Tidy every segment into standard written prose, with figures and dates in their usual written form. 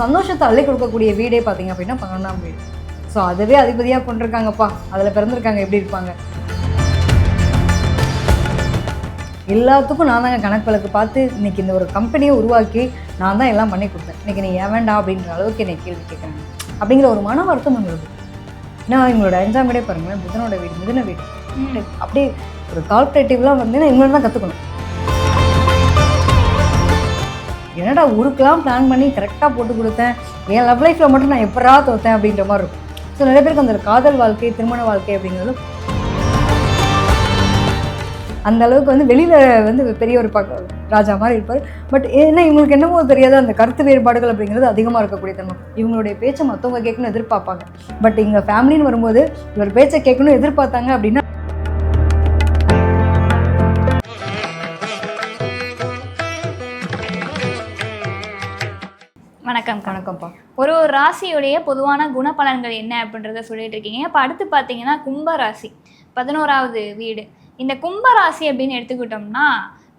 சந்தோஷத்தை அள்ளி கொடுக்கக்கூடிய வீடே பார்த்தீங்க அப்படின்னா 11ஆம் வீடு. ஸோ அதுவே அதிபதியாக கொண்டிருக்காங்கப்பா, அதில் பிறந்திருக்காங்க, எப்படி இருப்பாங்க? எல்லாத்துக்கும் நான் தாங்க கணக்கு வழக்கு பார்த்து இன்றைக்கி இந்த ஒரு கம்பெனியை உருவாக்கி நான் தான் எல்லாம் பண்ணி கொடுத்தேன். இன்றைக்கி நீ ஏன் வேண்டாம் அப்படின்ற அளவுக்கு என்னை கேள்வி கேட்குறாங்க அப்படிங்கிற ஒரு மன வருத்தம் உங்களுக்கு. ஏன்னா இவங்களோட 5ஆம் வீடே பாருங்களேன், புதனோட வீடு, மிதுன வீடு. அப்படியே ஒரு கால்குலேட்டிவ்லாம் வந்து இவங்களோட தான் கற்றுக்கணும். என்னடா ஊருக்கெல்லாம் பிளான் பண்ணி கரெக்டாக போட்டு கொடுத்தேன், என் லவ் லைஃப்பில் மட்டும் நான் எப்படா தோற்றேன் அப்படின்ற மாதிரி இருக்கும். ஸோ நிறைய பேருக்கு அந்த காதல் வாழ்க்கை, திருமண வாழ்க்கை அப்படிங்கிறது அந்த அளவுக்கு வந்து வெளியில் வந்து பெரிய ஒரு ராஜா மாதிரி இருப்பார். பட் ஏன்னா இவங்களுக்கு என்னமோ தெரியாத அந்த கருத்து வேறுபாடுகள் அப்படிங்கிறது அதிகமாக இருக்கக்கூடிய தன்மை. இவங்களுடைய பேச்சை மற்றவங்க கேட்கணும்னு எதிர்பார்ப்பாங்க. பட் இங்கே ஃபேமிலின்னு வரும்போது இவர் பேச்சை கேட்கணும்னு எதிர்பார்த்தாங்க அப்படின்னா வணக்கம்ப்பா. ஒரு ராசியுடைய பொதுவான குணப்பலன்கள் என்ன அப்படின்றத சொல்லிட்டு இருக்கீங்க. இப்போ அடுத்து பார்த்தீங்கன்னா கும்ப ராசி, 11ஆவது வீடு. இந்த கும்பராசி அப்படின்னு எடுத்துக்கிட்டோம்னா,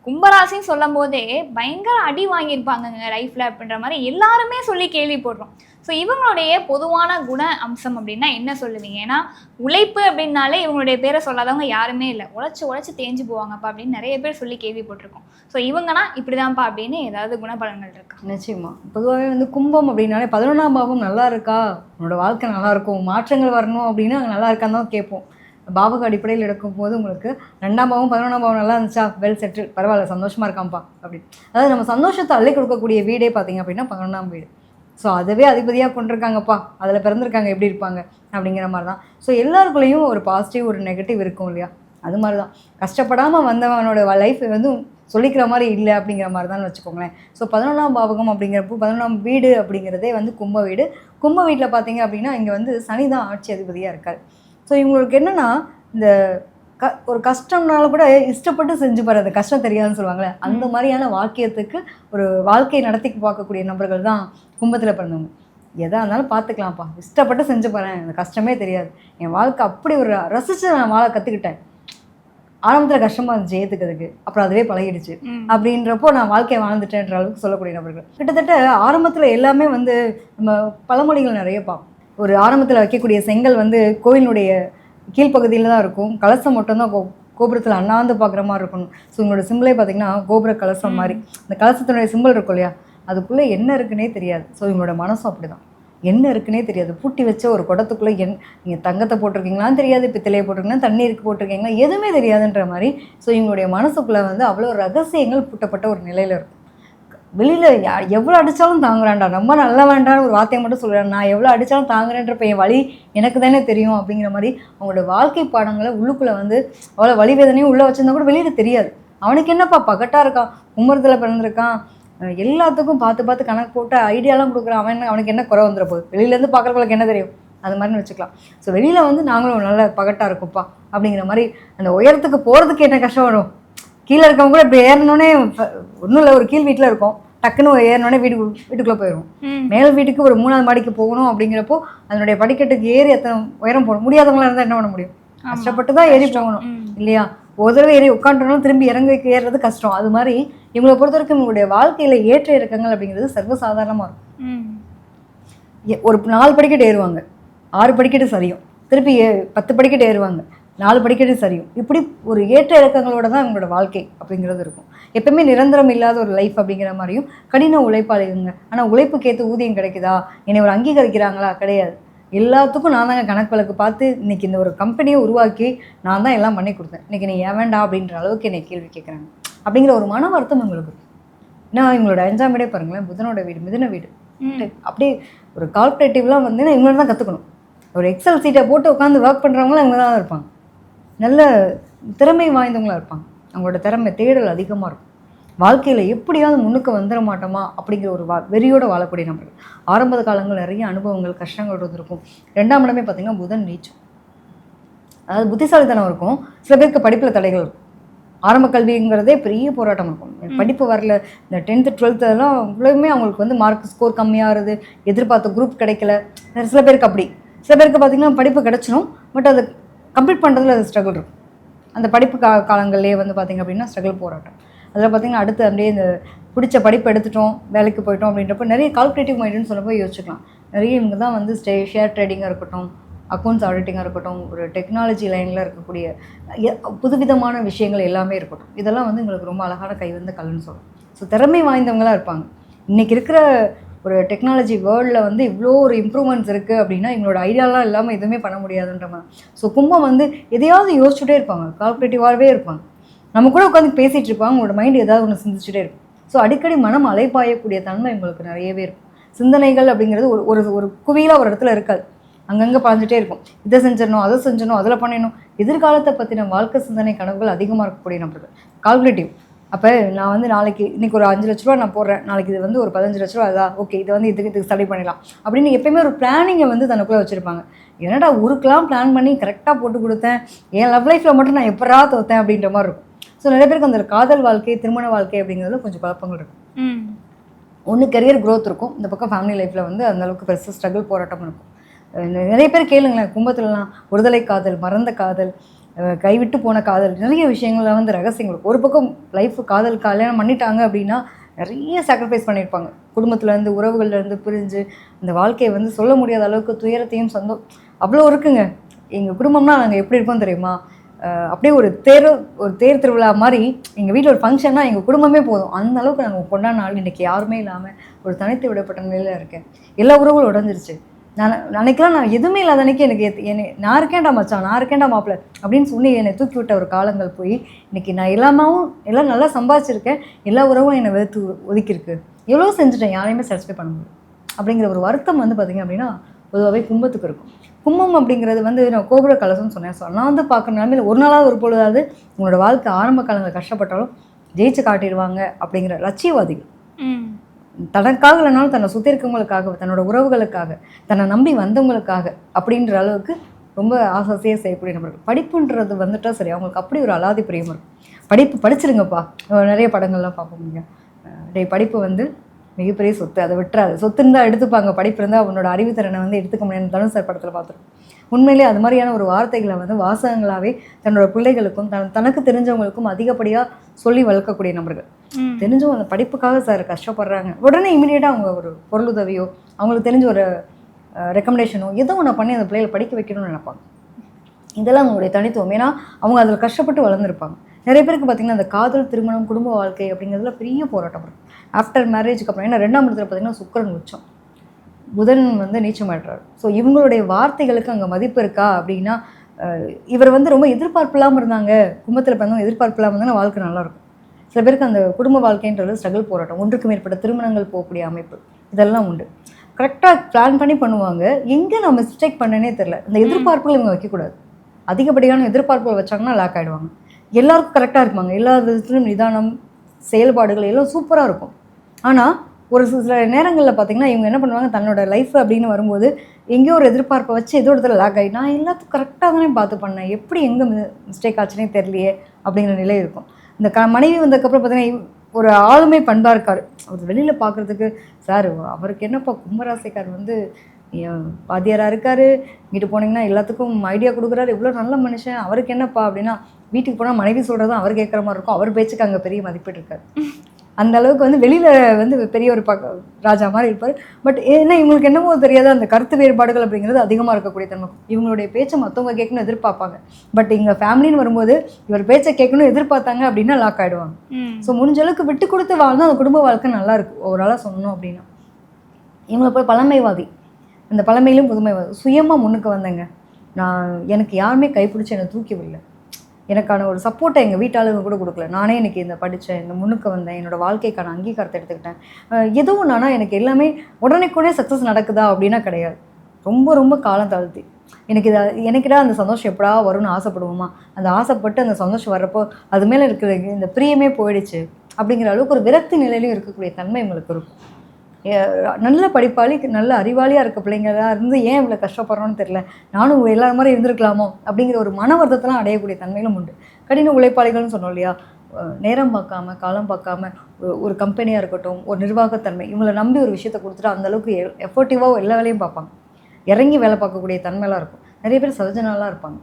கும்பராசின்னு சொல்லும் போதே பயங்கர அடி வாங்கியிருப்பாங்கங்க லைஃப்பில் அப்படின்ற மாதிரி எல்லாருமே சொல்லி கேள்விப்படுறோம். ஸோ இவங்களுடைய பொதுவான குண அம்சம் அப்படின்னா என்ன சொல்லுவீங்க? ஏன்னா உழைப்பு அப்படின்னாலே இவங்களுடைய பேரை சொல்லாதவங்க யாருமே இல்லை. உழைச்சி தேஞ்சு போவாங்கப்பா அப்படின்னு நிறைய பேர் சொல்லி கேள்விப்பட்டிருக்கோம். ஸோ இவங்கன்னா இப்படிதான்ப்பா அப்படின்னு ஏதாவது குணப்பலன்கள் இருக்கா? நிச்சயமாக. பொதுவாகவே வந்து கும்பம் அப்படின்னாலே 11ஆம் பாவம் நல்லா இருக்கா, உன்னோட வாழ்க்கை நல்லாயிருக்கும், மாற்றங்கள் வரணும் அப்படின்னு அங்கே நல்லா இருக்கான்னு தான் கேட்போம். பாவக அடிப்படையில் எடுக்கும்போது உங்களுக்கு 2ஆம் பாவம் 11ஆம் பாவம் நல்லா இருந்துச்சா, வெல் செட்டில், பரவாயில்ல, சந்தோஷமாக இருக்காம்ப்பா அப்படின்னு. அதாவது நம்ம சந்தோஷத்தை அள்ளி கொடுக்கக்கூடிய வீடே பார்த்தீங்க அப்படின்னா 11ஆம் வீடு. ஸோ அதுவே அதிபதியாக கொண்டிருக்காங்கப்பா, அதில் பிறந்திருக்காங்க, எப்படி இருப்பாங்க அப்படிங்கிற மாதிரி தான். ஸோ எல்லாருக்குள்ளேயும் ஒரு பாசிட்டிவ் ஒரு நெகட்டிவ் இருக்கும் இல்லையா? அது மாதிரி தான். கஷ்டப்படாமல் வந்தவனோட லைஃப் வந்து சொல்லிக்கிற மாதிரி இல்லை அப்படிங்கிற மாதிரி தான் வச்சுக்கோங்களேன். ஸோ 11ஆம் பாவகம் அப்படிங்கிறப்போ 11ஆம் வீடு அப்படிங்கிறதே வந்து கும்ப வீடு. கும்ப வீட்டில் பார்த்தீங்க அப்படின்னா இங்கே வந்து சனி தான் ஆட்சி அதிபதியாக இருக்கார். ஸோ இவங்களுக்கு என்னென்னா இந்த ஒரு கஷ்டம்னால கூட இஷ்டப்பட்டு செஞ்சு போகிறது, கஷ்டம் தெரியாதுன்னு சொல்லுவாங்களே, அந்த மாதிரியான வாக்கியத்துக்கு ஒரு வாழ்க்கையை நடத்தி பார்க்கக்கூடிய நபர்கள் தான் கும்பத்தில் பிறந்தவங்க. எதாக இருந்தாலும் பார்த்துக்கலாம்ப்பா, இஷ்டப்பட்டு செஞ்சு போகிறேன், அந்த கஷ்டமே தெரியாது, என் வாழ்க்கை அப்படி ஒரு ரசித்து நான் வாழ கற்றுக்கிட்டேன். ஆரம்பத்தில் கஷ்டமாக இருந்துச்சு ஏற்றுக்கிறதுக்கு, அப்புறம் அதுவே பழகிடுச்சு அப்படின்றப்போ நான் வாழ்க்கையை வாழ்ந்துட்டேன்ற அளவுக்கு சொல்லக்கூடிய நபர்கள். கிட்டத்தட்ட ஆரம்பத்தில் எல்லாமே வந்து நம்ம பழமொழிகள் நிறைய பார்ப்போம். ஒரு ஆரம்பத்தில் வைக்கக்கூடிய செங்கல் வந்து கோவிலுடைய கீழ்ப்பகுதியில் தான் இருக்கும், கலசம் மட்டும்தான் கோபுரத்தில் அண்ணாந்து பார்க்குற மாதிரி இருக்கணும். ஸோ உங்களோட சிம்பிளே பார்த்திங்கன்னா கோபுர கலசம் மாதிரி, இந்த கலசத்தினுடைய சிம்பிள் இருக்கும் இல்லையா, அதுக்குள்ளே என்ன இருக்குன்னே தெரியாது. ஸோ இவங்களோட மனசும் அப்படி தான், என்ன இருக்குன்னே தெரியாது. பூட்டி வச்ச ஒரு குடத்துக்குள்ளே நீங்கள் தங்கத்தை போட்டிருக்கீங்களான்னு தெரியாது, பித்தளையை போட்டிருக்கீங்களா, தண்ணீருக்கு போட்டிருக்கீங்களா, எதுவுமே தெரியாதுன்ற மாதிரி. ஸோ இவங்களுடைய மனசுக்குள்ளே வந்து அவ்வளோ ரகசியங்கள் பூட்டப்பட்ட ஒரு நிலையில் இருக்கும். வெளியில் எவ்வளோ அடித்தாலும் தாங்குறான்டா, ரொம்ப நல்ல வேண்டான்னு ஒரு வார்த்தையை மட்டும் சொல்கிறேன், நான் எவ்வளோ அடித்தாலும் தாங்குறேன்றப்ப என் வழி எனக்கு தானே தெரியும் அப்படிங்கிற மாதிரி அவங்களோட வாழ்க்கை பாடங்களை உள்ளுக்குள்ளே வந்து அவ்வளோ வலி வேதனையும் உள்ளே வச்சுருந்தா கூட வெளியில் தெரியாது. அவனுக்கு என்னப்பா பகட்டாக இருக்கான், கும்பரத்தில் பிறந்திருக்கான், எல்லாத்துக்கும் பார்த்து கணக்கு போட்டு ஐடியாலாம் கொடுக்குறான், அவனுக்கு என்ன குறை வந்துட போகுது, வெளியிலேருந்து பார்க்குறவங்களுக்கு என்ன தெரியும், அது மாதிரின்னு வச்சுக்கலாம். ஸோ வெளியில் வந்து நாங்களும் நல்ல பகட்டாக இருக்கும்ப்பா அப்படிங்கிற மாதிரி அந்த உயரத்துக்கு போகிறதுக்கு என்ன கஷ்டம் வரும். கீழே இருக்கவங்க கூட இப்படி ஏறினோடனே ஒன்றும் இல்லை, ஒரு கீழ் வீட்டில் இருக்கும், டக்குன்னு ஏறினோடனே வீட்டுக்குள்ளே போயிடும். மேல் வீட்டுக்கு ஒரு 3ஆவது மாடிக்கு போகணும் அப்படிங்கிறப்போ அதனுடைய படிக்கட்டுக்கு ஏறி எத்தனை உயரம் போகணும். முடியாதவங்களாக இருந்தால் என்ன பண்ண முடியும், கஷ்டப்பட்டு தான் ஏறி போகணும் இல்லையா? ஒரு தடவை ஏறி உட்காந்துட்டோம்னா திரும்பி ஏறுறது கஷ்டம். அது மாதிரி இவங்களை பொறுத்த வரைக்கும் இவங்களுடைய வாழ்க்கையில் ஏற்ற இறக்கங்கள் அப்படிங்கிறது சர்வசாதாரணமாக இருக்கும். ஒரு 4 படிக்கட்டு ஏறுவாங்க, 6 படிக்கட்டு சரியும், திருப்பி 10 படிக்கட்டு ஏறுவாங்க, 4 படிக்கட்டு சரியும். இப்படி ஒரு ஏற்ற இறக்கங்களோட தான் இவங்களோட வாழ்க்கை அப்படிங்கிறது இருக்கும். எப்பவுமே நிரந்தரம் இல்லாத ஒரு லைஃப் அப்படிங்கிற மாதிரியும் கடின உழைப்பாளிங்க. ஆனால் உழைப்புக்கேற்ற ஊதியம் கிடைக்குதா, என்னை ஒரு அங்கீகரிக்கிறாங்களா, கிடையாது. எல்லாத்துக்கும் நான் தாங்க கணக்கு வழக்கு பார்த்து இன்றைக்கி இந்த ஒரு கம்பெனியை உருவாக்கி நான் தான் எல்லாம் பண்ணி கொடுத்தேன், இன்றைக்கி நீ ஏன் வேண்டாம் அப்படின்ற அளவுக்கு என்னை கேள்வி கேட்குறாங்க அப்படிங்கிற ஒரு மன வருத்தம் உங்களுக்கு. ஏன்னா இவங்களோட 5ஆம் வீடே பாருங்களேன், புதனோட வீடு, மிதுன வீடு. அப்படியே ஒரு கால்குலேட்டிவ்லாம் வந்து இவங்கள தான் கற்றுக்கணும். ஒரு எக்ஸல் சீட்டை போட்டு உட்காந்து ஒர்க் பண்ணுறவங்களாம் இவங்க தான் இருப்பாங்க, நல்ல திறமை வாய்ந்தவங்களாக இருப்பாங்க. அவங்களோட திறமை தேடல் அதிகமாக இருக்கும். வாழ்க்கையில் எப்படியாவது முன்னுக்கு வந்துட மாட்டோமா அப்படிங்கிற ஒரு வெறியோடு வாழக்கூடிய நபர்கள். ஆரம்ப காலங்கள் நிறைய அனுபவங்கள், கஷ்டங்கள் இருந்திருக்கும். 2ஆம் இடமே பார்த்திங்கன்னா புதன் நீச்சம், அதாவது புத்திசாலித்தனம் இருக்கும். சில பேருக்கு படிப்பில் தடைகள் இருக்கும். ஆரம்ப கல்விங்கிறதே பெரிய போராட்டம் இருக்கும். படிப்பு வரல, இந்த 10th 12th எல்லாம் இவ்வளவுமே அவங்களுக்கு வந்து மார்க் ஸ்கோர் கம்மியாகிறது, எதிர்பார்த்த குரூப் கிடைக்கல. சில பேருக்கு அப்படி, சில பேருக்கு பார்த்திங்கன்னா படிப்பு கிடச்சிடும், பட் அது கம்ப்ளீட் பண்ணுறதுல அது ஸ்ட்ரகிள் இருக்கும். அந்த படிப்பு காலங்கள்லேயே வந்து பார்த்திங்க அப்படின்னா ஸ்ட்ரகிள் போராட்டம். அதில் பார்த்திங்கன்னா அடுத்து அப்படியே இந்த பிடிச்ச படிப்பு எடுத்துட்டோம், வேலைக்கு போயிட்டோம் அப்படின்றப்ப நிறைய கால்குலேட்டிவ் மைண்டுன்னு சொல்லப்போ யோசிச்சுக்கலாம். நிறைய இவங்க தான் வந்து ஷேர் ட்ரேடிங்காக இருக்கட்டும், அக்கௌண்ட்ஸ் ஆடிட்டிங்காக இருக்கட்டும், ஒரு டெக்னாலஜி லைனில் இருக்கக்கூடிய புதுவிதமான விஷயங்கள் எல்லாமே இருக்கட்டும். இதெல்லாம் வந்து எங்களுக்கு ரொம்ப அழகான கை வந்து கல்லுன்னு சொல்லலாம். ஸோ திறமை வாய்ந்தவங்களாக இருப்பாங்க. இன்றைக்கி இருக்கிற ஒரு டெக்னாலஜி வேர்ல்டில் வந்து இவ்வளோ ஒரு இம்ப்ரூவ்மெண்ட்ஸ் இருக்குது அப்படின்னா எங்களோட ஐடியாலாம் இல்லாமல் எதுவுமே பண்ண முடியாதுன்ற மாதிரி. ஸோ கும்பம் வந்து எதையாவது யோசிச்சுட்டே இருப்பாங்க, கால்குலேட்டிவாகவே இருப்பாங்க. நம்ம கூட உட்காந்து பேசிகிட்டு இருப்பாங்க, உங்களோட மைண்டு ஏதாவது ஒன்று சிந்திச்சுட்டே இருக்கும். ஸோ அடிக்கடி மனம் அலைப்பாயக்கூடிய தன்மை உங்களுக்கு நிறையவே இருக்கும். சிந்தனைகள் அப்படிங்கிறது ஒரு ஒரு ஒரு குவியலாக ஒரு இடத்துல இருக்காது, அங்கங்கே பாஞ்சிட்டே இருக்கும். இதை செஞ்சிடணும், அதை செஞ்சிடணும், அதில் பண்ணிடணும். எதிர்காலத்தை பற்றின வாழ்க்கை சிந்தனை கனவுகள் அதிகமாக இருக்கக்கூடிய நபர்கள் கால்குலேட்டிவ். அப்போ நான் வந்து நாளைக்கு இன்றைக்கி ஒரு 5 லட்ச ரூபா நான் போடுறேன், நாளைக்கு இது வந்து ஒரு 15 லட்ச ரூபா அதா, ஓகே இதை வந்து இதுக்கு ஸ்டடி பண்ணிடலாம் அப்படின்னு எப்பயுமே ஒரு பிளானிங்கை வந்து தனக்குள்ளே வச்சுருப்பாங்க. என்னடா ஊருக்கெலாம் பிளான் பண்ணி கரெக்டாக போட்டு கொடுத்தேன், என் லவ் லைஃப்பில் மட்டும் நான் எப்படா தோத்தேன் அப்படின்ற மாதிரி இருக்கும். ஸோ நிறைய பேருக்கு அந்த காதல் வாழ்க்கை, திருமண வாழ்க்கை அப்படிங்கிறதுல கொஞ்சம் குழப்பங்கள் இருக்கும். ஒன்று கெரியர் க்ரோத் இருக்கும், இந்த பக்கம் ஃபேமிலி லைஃப்பில் வந்து அந்தளவுக்கு பெருசாக ஸ்ட்ரகிள் போராட்டம் இருக்கும். நிறைய பேர் கேளுங்களேன், கும்பத்துலலாம் ஒருதலை காதல், மறந்த காதல், கைவிட்டு போன காதல், நிறைய விஷயங்கள்ல வந்து ரகசியங்கள். ஒரு பக்கம் லைஃப் காதல் கல்யாணம் பண்ணிட்டாங்க அப்படின்னா நிறைய சாக்ரிஃபைஸ் பண்ணியிருப்பாங்க. குடும்பத்துலேருந்து உறவுகள்லேருந்து பிரிஞ்சு அந்த வாழ்க்கையை வந்து சொல்ல முடியாத அளவுக்கு துயரத்தையும் அவ்வளோ இருக்குங்க. எங்கள் குடும்பம்னா நாங்கள் எப்படி இருக்கோம் தெரியுமா, அப்படியே ஒரு தேர் திருவிழா மாதிரி. எங்கள் வீட்டில் ஒரு ஃபங்க்ஷன்னா எங்கள் குடும்பமே போதும், அந்த அளவுக்கு நாங்கள் கொண்டாடின நாள் இன்றைக்கி யாருமே இல்லாமல் ஒரு தனித்து விடப்பட்ட நிலையில் இருக்கேன். எல்லா உறவுகளும் உடஞ்சிருச்சு. நான் அன்றைக்கெலாம் நான் எதுவுமே இல்லாத அன்றைக்கி எனக்கு நான் இருக்கேன்டா மச்சான், நான் இருக்கேன்டா மாப்பிள்ளை அப்படின்னு சொல்லி என்னை தூக்கி விட்ட ஒரு காலங்கள் போய் இன்றைக்கி நான் எல்லாம் நல்லா சம்பாதிச்சிருக்கேன், எல்லா உறவும் என்னை வெறுத்து ஒதுக்கியிருக்கு, எவ்வளோ செஞ்சுட்டேன், யாரையுமே சாட்டிஸ்ஃபை பண்ண முடியும் அப்படிங்கிற ஒரு வருத்தம் வந்து பார்த்திங்க அப்படின்னா பொதுவாகவே கும்பத்துக்கு இருக்கும். கும்பம் அப்படிங்கிறது வந்து நான் கோபுர கலசம்னு சொன்னேன். ஸோ நான் வந்து பார்க்குற நிலமையில் ஒரு நாளாவது ஒரு பொழுதாவது உங்களோட வாழ்க்கை ஆரம்ப காலங்கள் கஷ்டப்பட்டாலும் ஜெயிச்சு காட்டிடுவாங்க அப்படிங்கிற லட்சியவாதிகள். தனக்காக இல்லைனாலும் தன்னை சுற்றி இருக்கவங்களுக்காக, தன்னோட உறவுகளுக்காக, தன்னை நம்பி வந்தவங்களுக்காக அப்படின்ற அளவுக்கு ரொம்ப ஆசையாக செய்யக்கூடிய நபர்கள். படிப்புன்றது வந்துட்டால் சரி, அவங்களுக்கு அப்படி ஒரு அலாதி பிரியம் இருக்கும். படிச்சிருங்கப்பா, நிறைய படங்கள்லாம் பார்ப்போம். நீங்கள் படிப்பு வந்து மிகப்பெரிய சொத்து, அதை விட்டுறாது. சொத்து இருந்தால் எடுத்துப்பாங்க, படிப்பு இருந்தால் அவனோட அறிவுத்திறனை வந்து எடுத்துக்க முடியாது. தனுஷ் சார் படத்தில் பார்த்துருக்கோம். உண்மையிலே அது மாதிரியான ஒரு வார்த்தைகளை வந்து வாசகங்களாகவே தன்னோட பிள்ளைகளுக்கும் தனக்கு தெரிஞ்சவங்களுக்கும் அதிகப்படியாக சொல்லி வளர்க்கக்கூடிய நபர்கள். தெரிஞ்சவங்க அந்த படிப்புக்காக சார் கஷ்டப்படுறாங்க, உடனே இமீடியட்டாக அவங்க ஒரு பொருளுதவியோ, அவங்களுக்கு தெரிஞ்ச ஒரு ரெக்கமெண்டேஷனோ ஏதோ ஒன்று பண்ணி அந்த பிள்ளைகளை படிக்க வைக்கணும்னு நினைப்பாங்க. இதெல்லாம் அவங்களுடைய தனித்துவம். ஏன்னா அவங்க அதில் கஷ்டப்பட்டு வளர்ந்துருப்பாங்க. நிறைய பேருக்கு பார்த்திங்கன்னா அந்த காதல், திருமணம், குடும்ப வாழ்க்கை அப்படிங்கிறதுல பெரிய போராட்டம் இருக்கும் ஆஃப்டர் மேரேஜுக்கு அப்புறம். ஏன்னா 2ஆம் இடத்துல பார்த்திங்கன்னா சுக்கிரன் உச்சம், புதன் வந்து நீச்சமாயிடுறாரு. ஸோ இவங்களுடைய வார்த்தைகளுக்கு அங்கே மதிப்பு இருக்கா அப்படின்னா, இவர் வந்து ரொம்ப எதிர்பார்ப்பு இல்லாமல் இருந்தாங்க, கும்பத்தில் பிறந்தவங்க எதிர்பார்ப்பு இல்லாமல் இருந்தால் வாழ்க்கை நல்லாயிருக்கும். சில பேருக்கு அந்த குடும்ப வாழ்க்கைன்றது ஸ்ட்ரகிள் போராட்டம், ஒன்றுக்கு மேற்பட்ட திருமணங்கள் போகக்கூடிய அமைப்பு, இதெல்லாம் உண்டு. கரெக்டாக பிளான் பண்ணி பண்ணுவாங்க. எங்கே நான் மிஸ்டேக் பண்ணேனே தெரில. அந்த எதிர்பார்ப்புகள் இவங்க வைக்கக்கூடாது. அதிகப்படியான எதிர்பார்ப்புகள் வச்சாங்கன்னா லாக் ஆகிடுவாங்க. எல்லாருக்கும் கரெக்டாக இருப்பாங்க, எல்லா விதத்துலையும் நிதானம், செயல்பாடுகள் எல்லாம் சூப்பராக இருக்கும். ஆனால் ஒரு சில நேரங்களில் பார்த்திங்கன்னா இவங்க என்ன பண்ணுவாங்க, தன்னோட லைஃப் அப்படின்னு வரும்போது எங்கேயோ ஒரு எதிர்பார்ப்பை வச்சு ஏதோ இடத்துல லாக் ஆகி, நான் எல்லாத்துக்கும் கரெக்டாக தானே பார்த்து பண்ணேன், எப்படி எங்கே மிஸ்டேக் ஆச்சுன்னே தெரியலையே அப்படிங்கிற நிலை இருக்கும். இந்த மனைவி வந்ததுக்கப்புறம் பார்த்திங்கன்னா ஒரு ஆளுமை பண்பாக இருக்கார். அவர் வெளியில் பார்க்குறதுக்கு சார் அவருக்கு என்னப்பா கும்பராசிக்கார் வந்து வாத்தியாராக இருக்கார், இங்கிட்டு போனீங்கன்னா எல்லாத்துக்கும் ஐடியா கொடுக்குறாரு, இவ்வளோ நல்ல மனுஷன், அவருக்கு என்னப்பா அப்படின்னா வீட்டுக்கு போனால் மனைவி சொல்கிறதும் அவர் கேட்குற மாதிரி இருக்கும். அவர் பேச்சுக்கு அங்கே பெரிய மதிப்பீடு இருக்கார். அந்த அளவுக்கு வந்து வெளியில் வந்து பெரிய ஒரு ராஜா மாதிரி இருப்பார். பட் ஏன்னா இவங்களுக்கு என்னமோ தெரியாத அந்த கருத்து வேறுபாடுகள் அப்படிங்கிறது அதிகமாக இருக்கக்கூடிய தன்மை. இவங்களுடைய பேச்சை மற்றவங்க கேட்கணும்னு எதிர்பார்ப்பாங்க. பட் இங்கே ஃபேமிலின்னு வரும்போது இவர் பேச்சை கேட்கணும்னு எதிர்பார்த்தாங்க அப்படின்னா லாக் ஆகிடுவாங்க. ஸோ முடிஞ்ச அளவுக்கு விட்டு கொடுத்து வாழ்ந்தால் அந்த குடும்ப வாழ்க்கை நல்லா இருக்கும் ஓவராலாக சொல்லணும் அப்படின்னா. இவங்களை போய் பழமைவாதி, அந்த பழமையிலும் புதுமைவாதி. சுயமாக முன்னுக்கு வந்தேங்க, எனக்கு யாருமே கைப்பிடிச்சி என்னை தூக்கி விடல, எனக்கான ஒரு சப்போர்ட்டை எங்கள் வீட்டாளுங்க கூட கொடுக்கல. நானே எனக்கு இந்த படித்தேன், இந்த முன்னுக்கு வந்தேன், என்னோடய வாழ்க்கைக்கான அங்கீகாரத்தை எடுத்துக்கிட்டேன். எதுவும் நானா எனக்கு எல்லாமே உடனே சக்ஸஸ் நடக்குதா அப்படின்னா கிடையாது. ரொம்ப ரொம்ப காலம் தாழ்த்தி எனக்குடா அந்த சந்தோஷம் எப்படா வரும்னு ஆசைப்படுவோமா, அந்த ஆசைப்பட்டு அந்த சந்தோஷம் வர்றப்போ அது மேலே இருக்கிற இந்த பிரியமே போயிடுச்சு அப்படிங்கிற அளவுக்கு ஒரு விரக்தி நிலையிலையும் இருக்கக்கூடிய தன்மை உங்களுக்கு இருக்கும். நல்ல படிப்பாளி, நல்ல அறிவாளியாக இருக்க பிள்ளைங்களாக இருந்து ஏன் இவ்வளோ கஷ்டப்படுறோன்னு தெரில, நானும் எல்லாரும் மாதிரி இருந்திருக்கலாமோ அப்படிங்கிற ஒரு மன வருத்தத்தெல்லாம் அடையக்கூடிய தன்மைகளும் உண்டு. கடின உழைப்பாளிகள்னு சொன்னோம் இல்லையா, நேரம் பார்க்காம, காலம் பார்க்காம, ஒரு கம்பெனியாக இருக்கட்டும், ஒரு நிர்வாகத்தன்மை, இவங்களை நம்பி ஒரு விஷயத்தை கொடுத்துட்டு அந்தளவுக்கு எஃபர்ட்டிவாக எல்லா வேலையும் பார்ப்பாங்க, இறங்கி வேலை பார்க்கக்கூடிய தன்மையெல்லாம் இருக்கும். நிறைய பேர் சர்ஜனாலாம் இருப்பாங்க.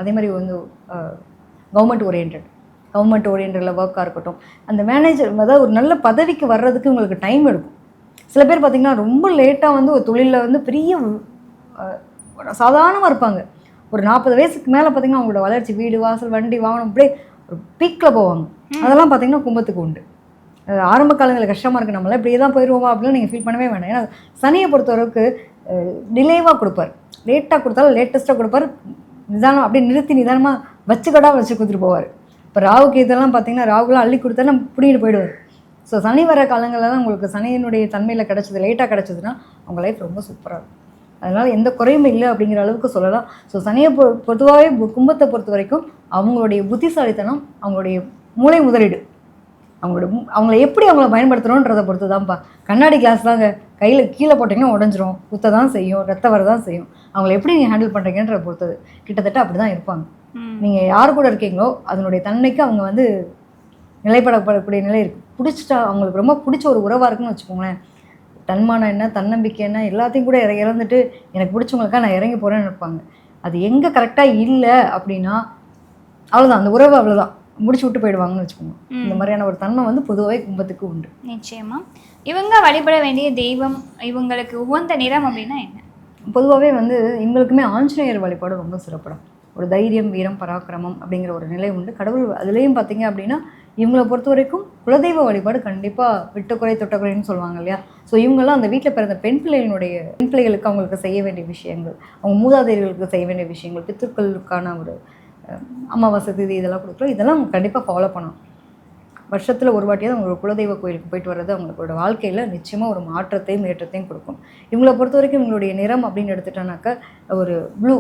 அதே மாதிரி வந்து கவர்மெண்ட் ஓரியன்ட், கவர்மெண்ட் ஓரியன்டில் ஒர்க்காக இருக்கட்டும், அந்த மேனேஜர் அதாவது ஒரு நல்ல பதவிக்கு வர்றதுக்கு உங்களுக்கு டைம் எடுக்கும். சில பேர் பார்த்திங்கன்னா ரொம்ப லேட்டாக வந்து ஒரு தொழிலில் வந்து பெரிய சாதாரணமாக இருப்பாங்க. ஒரு 40 வயசுக்கு மேலே பார்த்திங்கன்னா அவங்களோட வளர்ச்சி, வீடு வாசல் வண்டி வாகனம் அப்படியே ஒரு பீக்கில் போவாங்க. அதெல்லாம் பார்த்திங்கன்னா கும்பத்துக்கு உண்டு. ஆரம்ப காலங்களில் கஷ்டமாக இருக்குது, நம்மளாம் இப்படியே தான் போயிடுவோமா அப்படிலாம் நீங்கள் ஃபீல் பண்ணவே வேண்டாம். ஏன்னா சனியை பொறுத்தவரைக்கு டிலேவாக கொடுப்பார். லேட்டாக கொடுத்தாலும் லேட்டஸ்ட்டாக கொடுப்பார். நிதானம் அப்படியே நிறுத்தி நிதானமாக வச்சுக்கடா வச்சு கொடுத்துட்டு போவார். இப்போ ராகுக்கு இதெல்லாம் பார்த்திங்கன்னா ராகுலாம் அள்ளி கொடுத்தா நம்ம பிடிக்கிட்டு போயிடுவார். ஸோ சனி வர காலங்களில் தான் உங்களுக்கு சனியினுடைய தன்மையில் கிடச்சிது, லேட்டாக கிடச்சிதுன்னா அவங்க லைஃப் ரொம்ப சூப்பராக இருக்கும். அதனால் எந்த குறையுமே இல்லை அப்படிங்கிற அளவுக்கு சொல்லலாம். ஸோ சனியை பொதுவாகவே கும்பத்தை பொறுத்த வரைக்கும் அவங்களுடைய புத்திசாலித்தனம், அவங்களுடைய மூளை முதலீடு, அவங்கள எப்படி அவங்கள பயன்படுத்துகிறோன்றதை பொறுத்து தான்ப்பா. கண்ணாடி கிளாஸ் தாங்க, கையில் கீழே போட்டிங்கன்னா உடஞ்சிரும், குத்த தான் செய்யும், ரத்த வர தான் செய்யும். அவங்கள எப்படி நீங்கள் ஹேண்டில் பண்ணுறீங்கன்றதை பொறுத்தது. கிட்டத்தட்ட அப்படி தான் இருப்பாங்க. நீங்கள் யார் கூட இருக்கீங்களோ அதனுடைய தன்மைக்கு அவங்க வந்து நிலைப்படப்படக்கூடிய நிலை இருக்குது. பிடிச்சிட்டா அவங்களுக்கு ரொம்ப பிடிச்ச ஒரு உறவாக இருக்குன்னு வச்சுக்கோங்களேன். தன்மானம் என்ன, தன்னம்பிக்கை என்ன, எல்லாத்தையும் கூட இறந்துட்டு எனக்கு பிடிச்சவங்களுக்காக நான் இறங்கி போகிறேன்னு இருப்பாங்க. அது எங்கே கரெக்டாக இல்லை அப்படின்னா அவ்வளோதான், அந்த உறவு அவ்வளோதான் முடிச்சு விட்டு போயிடுவாங்கன்னு வச்சுக்கோங்க. இந்த மாதிரியான ஒரு தன்மை வந்து பொதுவாகவே கும்பத்துக்கு உண்டு. நிச்சயமா. இவங்க வழிபட வேண்டிய தெய்வம், இவங்களுக்கு உகந்த நிறம் அப்படின்னா என்ன? பொதுவாகவே வந்து இவங்களுக்குமே ஆஞ்சநேயர் வழிபாடு ரொம்ப சிறப்படும். ஒரு தைரியம், வீரம், பராக்கிரமம் அப்படிங்கிற ஒரு நிலை உண்டு. கடவுள் அதுலேயும் பார்த்தீங்க அப்படின்னா இவங்களை பொறுத்த வரைக்கும் குலதெய்வ வழிபாடு கண்டிப்பாக விட்டுக்குறை தொட்டக்குறைன்னு சொல்லுவாங்க இல்லையா. ஸோ இவங்கெல்லாம் அந்த வீட்டில் பிறந்த பெண் பிள்ளைகளுக்கு அவங்களுக்கு செய்ய வேண்டிய விஷயங்கள், அவங்க மூதாதையர்களுக்கு செய்ய வேண்டிய விஷயங்கள், பித்ருக்களுக்கான ஒரு அமாவாசை திதி இதெல்லாம் கொடுக்குறோம். இதெல்லாம் அவங்க கண்டிப்பாக ஃபாலோ பண்ணணும். வருஷத்தில் ஒரு வாட்டியாவது அவங்களோட குலதெய்வ கோயிலுக்கு போயிட்டு வர்றது அவங்களோட வாழ்க்கையில் நிச்சயமாக ஒரு மாற்றத்தையும் ஏற்றத்தையும் கொடுக்கும். இவங்களை பொறுத்த வரைக்கும் இவங்களுடைய நிறம் அப்படின்னு எடுத்துட்டோன்னாக்கா ஒரு ப்ளூ,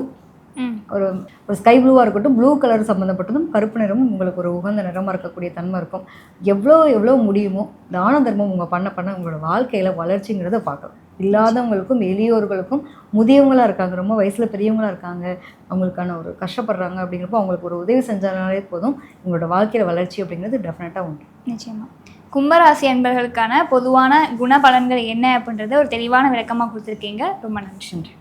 ஒரு ஸ்கை ப்ளூவாக இருக்கட்டும், ப்ளூ கலர் சம்மந்தப்பட்டதும் கருப்பு நிறமும் உங்களுக்கு ஒரு உகந்த நிறமாக இருக்கக்கூடிய தன்மை இருக்கும். எவ்வளோ முடியுமோ தான தர்மம் உங்கள் பண்ண உங்களோட வாழ்க்கையில் வளர்ச்சிங்கிறத பார்க்கலாம். இல்லாதவங்களுக்கும் எளியோர்களுக்கும் முதியவங்களாக இருக்காங்க, ரொம்ப வயசில் பெரியவங்களாக இருக்காங்க, அவங்களுக்கான ஒரு கஷ்டப்படுறாங்க அப்படிங்கிறப்போ அவங்களுக்கு ஒரு உதவி செஞ்சாலே போதும். உங்களோட வாழ்க்கையில் வளர்ச்சி அப்படிங்கிறது டெஃபினட்டாக உண்டு. நிச்சயமாக. கும்பராசி அன்பர்களுக்கான பொதுவான குணபலன்கள் என்ன அப்படின்றத ஒரு தெளிவான விளக்கமாக கொடுத்துருக்கீங்க. ரொம்ப நன்றி.